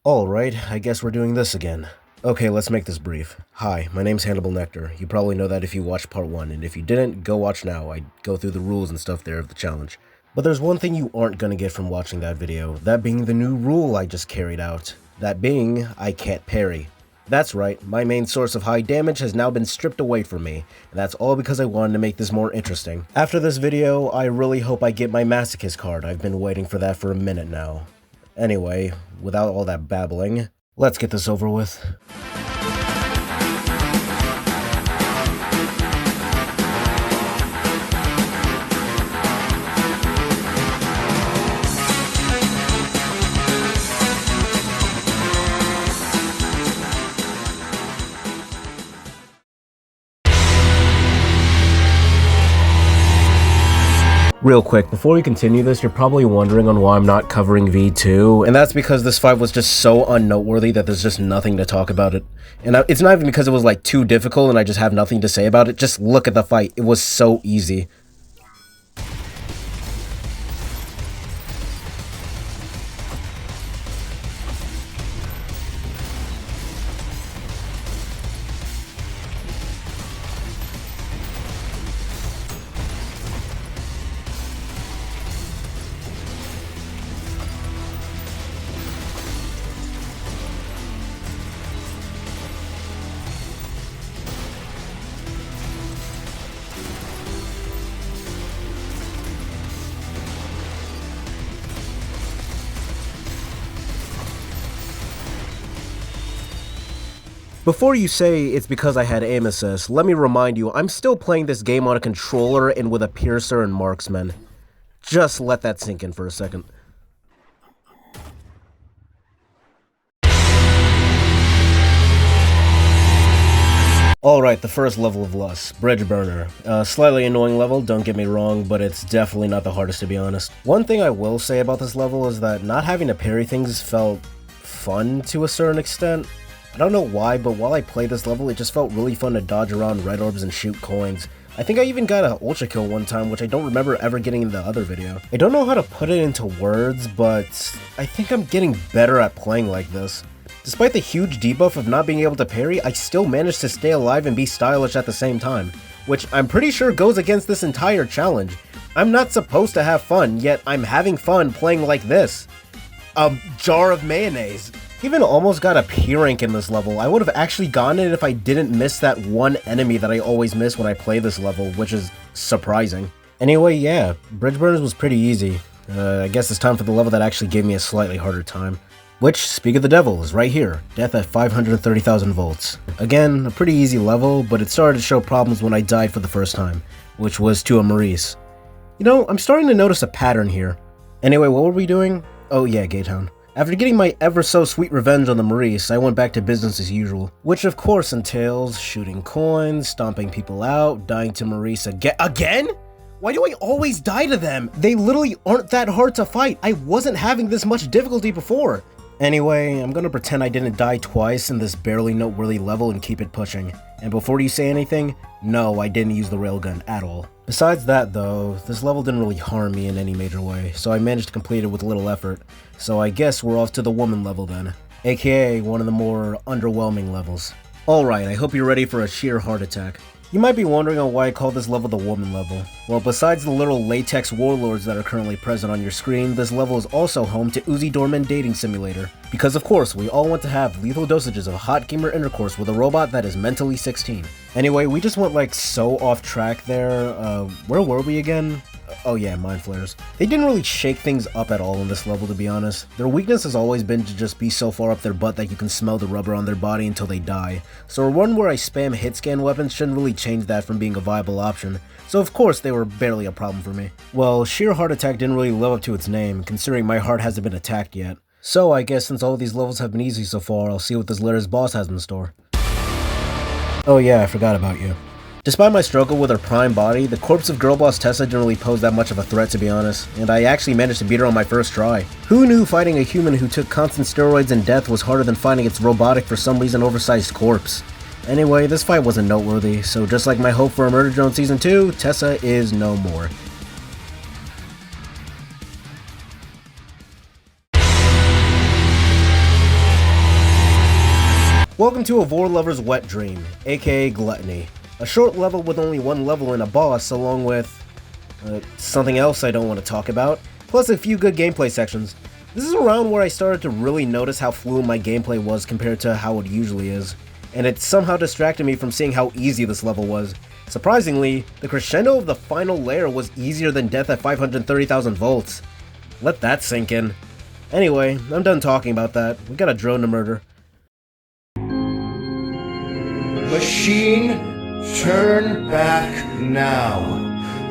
Alright, I guess we're doing this again. Okay, let's make this brief. Hi, my name's Hannibal Nectar. You probably know that if you watched part 1, and if you didn't, go watch now. I go through the rules and stuff there of the challenge. But there's one thing you aren't gonna get from watching that video, that being the new rule I just carried out. That being, I can't parry. That's right, my main source of high damage has now been stripped away from me, and that's all because I wanted to make this more interesting. After this video, I really hope I get my Masochist card. I've been waiting for that for a minute now. Anyway, without all that babbling, let's get this over with. Real quick, before we continue this, you're probably wondering on why I'm not covering V2, and that's because this fight was just so unnoteworthy that there's just nothing to talk about it. And it's not even because it was like too difficult and I just have nothing to say about it, just look at the fight, it was so easy. Before you say it's because I had aim assist, let me remind you, I'm still playing this game on a controller and with a piercer and marksman. Just let that sink in for a second. Alright, the first level of Lust, Bridge Burner. Slightly annoying level, don't get me wrong, but it's definitely not the hardest to be honest. One thing I will say about this level is that not having to parry things felt fun to a certain extent. I don't know why, but while I played this level, it just felt really fun to dodge around red orbs and shoot coins. I think I even got an Ultrakill one time, which I don't remember ever getting in the other video. I don't know how to put it into words, but I think I'm getting better at playing like this. Despite the huge debuff of not being able to parry, I still managed to stay alive and be stylish at the same time, which I'm pretty sure goes against this entire challenge. I'm not supposed to have fun, yet I'm having fun playing like this. A jar of mayonnaise. Even almost got a P rank in this level. I would have actually gotten it if I didn't miss that one enemy that I always miss when I play this level, which is surprising. Anyway, yeah, Bridge Burners was pretty easy. I guess it's time for the level that actually gave me a slightly harder time. Which, speak of the devil, is right here, death at 530,000 volts. Again, a pretty easy level, but it started to show problems when I died for the first time, which was to a Maurice. You know, I'm starting to notice a pattern here. Anyway, what were we doing? Oh yeah, Gaytown. After getting my ever-so-sweet revenge on the Maurice, I went back to business as usual, which of course entails shooting coins, stomping people out, dying to Maurice again? Why do I always die to them? They literally aren't that hard to fight. I wasn't having this much difficulty before. Anyway, I'm gonna pretend I didn't die twice in this barely noteworthy level and keep it pushing. And before you say anything, no, I didn't use the railgun at all. Besides that though, this level didn't really harm me in any major way, so I managed to complete it with little effort. So I guess we're off to the woman level then, aka one of the more underwhelming levels. Alright, I hope you're ready for a sheer heart attack. You might be wondering on why I call this level the woman level. Well, besides the little latex warlords that are currently present on your screen, this level is also home to Uzi Dorman Dating Simulator. Because of course, we all want to have lethal dosages of hot gamer intercourse with a robot that is mentally 16. Anyway, we just went like so off track there. Where were we again? Oh yeah, mind flares. They didn't really shake things up at all in this level, to be honest. Their weakness has always been to just be so far up their butt that you can smell the rubber on their body until they die. So a run where I spam hit scan weapons shouldn't really change that from being a viable option. So of course they were barely a problem for me. Well, sheer heart attack didn't really live up to its name, considering my heart hasn't been attacked yet. So I guess since all these levels have been easy so far, I'll see what this latter's boss has in store. Oh yeah, I forgot about you. Despite my struggle with her prime body, the corpse of girl boss Tessa didn't really pose that much of a threat, to be honest, and I actually managed to beat her on my first try. Who knew fighting a human who took constant steroids and death was harder than fighting its robotic for some reason oversized corpse? Anyway, this fight wasn't noteworthy, so just like my hope for a Murder Drone Season 2, Tessa is no more. Welcome to a Vor Lover's wet dream, aka Gluttony. A short level with only one level and a boss, along with something else I don't want to talk about, plus a few good gameplay sections. This is around where I started to really notice how fluid my gameplay was compared to how it usually is, and it somehow distracted me from seeing how easy this level was. Surprisingly, the crescendo of the final layer was easier than death at 530,000 volts. Let that sink in. Anyway, I'm done talking about that. We got a drone to murder. Machine, turn back now.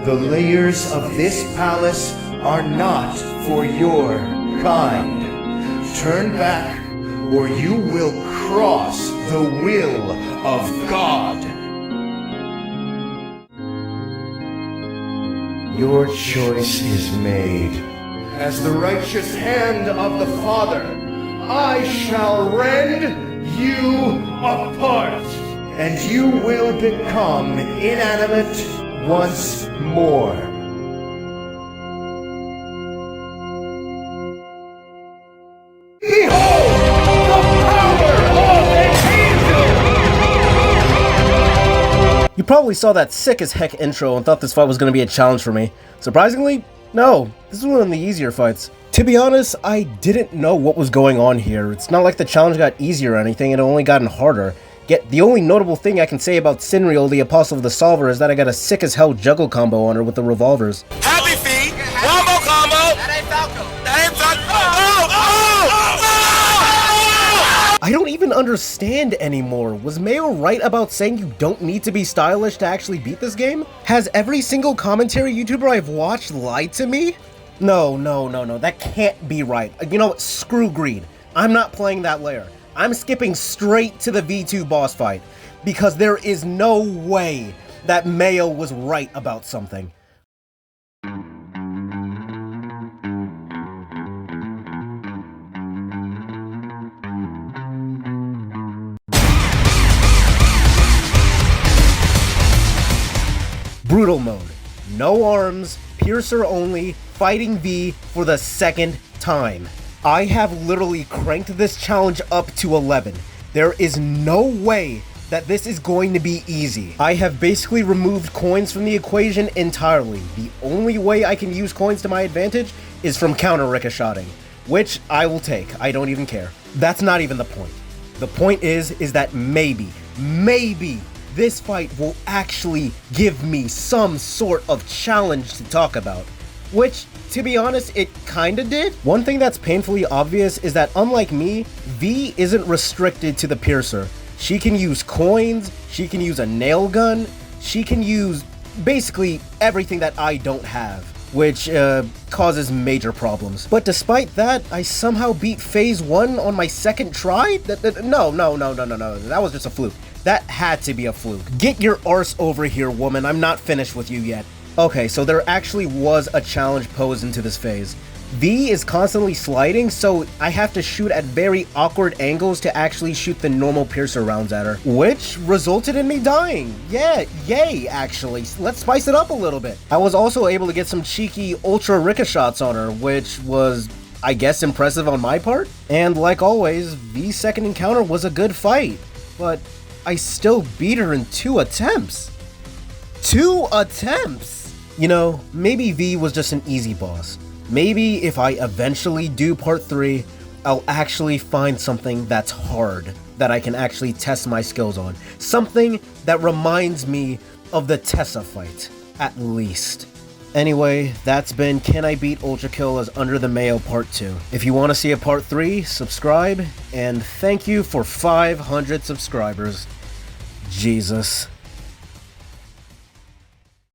The layers of this palace are not for your kind. Turn back, or you will cross the will of God. Your choice is made. As the righteous hand of the Father, I shall rend you apart, and you will become inanimate once more. Behold the power of an angel! You probably saw that sick as heck intro and thought this fight was going to be a challenge for me. Surprisingly, no, this is one of the easier fights. To be honest, I didn't know what was going on here. It's not like the challenge got easier or anything, it only gotten harder. Yet, the only notable thing I can say about Sinriel, the Apostle of the Solver, is that I got a sick as hell juggle combo on her with the revolvers. Happy feet! Wombo combo! That ain't Falco! That ain't Falco! Oh! I don't even understand anymore. Was Mayo right about saying you don't need to be stylish to actually beat this game? Has every single commentary YouTuber I've watched lied to me? No, that can't be right. You know what? Screw greed. I'm not playing that layer. I'm skipping straight to the V2 boss fight, because there is no way that Mayo was right about something. Brutal mode. No arms, piercer only, fighting V for the second time. I have literally cranked this challenge up to 11. There is no way that this is going to be easy. I have basically removed coins from the equation entirely. The only way I can use coins to my advantage is from counter ricocheting, which I will take. I don't even care. That's not even the point. The point is that maybe this fight will actually give me some sort of challenge to talk about. Which, to be honest, it kinda did. One thing that's painfully obvious is that unlike me, V isn't restricted to the piercer. She can use coins, she can use a nail gun, she can use basically everything that I don't have, which causes major problems. But despite that, I somehow beat phase 1 on my second try? No, that was just a fluke. That had to be a fluke. Get your arse over here, woman, I'm not finished with you yet. Okay, so there actually was a challenge posed into this phase. V is constantly sliding, so I have to shoot at very awkward angles to actually shoot the normal piercer rounds at her, which resulted in me dying. Yeah, yay, actually. Let's spice it up a little bit. I was also able to get some cheeky ultra ricochets on her, which was, I guess, impressive on my part. And like always, V's second encounter was a good fight, but I still beat her in 2 attempts. 2 attempts! You know, maybe V was just an easy boss. Maybe if I eventually do part 3, I'll actually find something that's hard that I can actually test my skills on. Something that reminds me of the Tessa fight, at least. Anyway, that's been Can I Beat Ultrakill as UndertheMayo Part 2. If you want to see a Part 3, subscribe, and thank you for 500 subscribers. Jesus.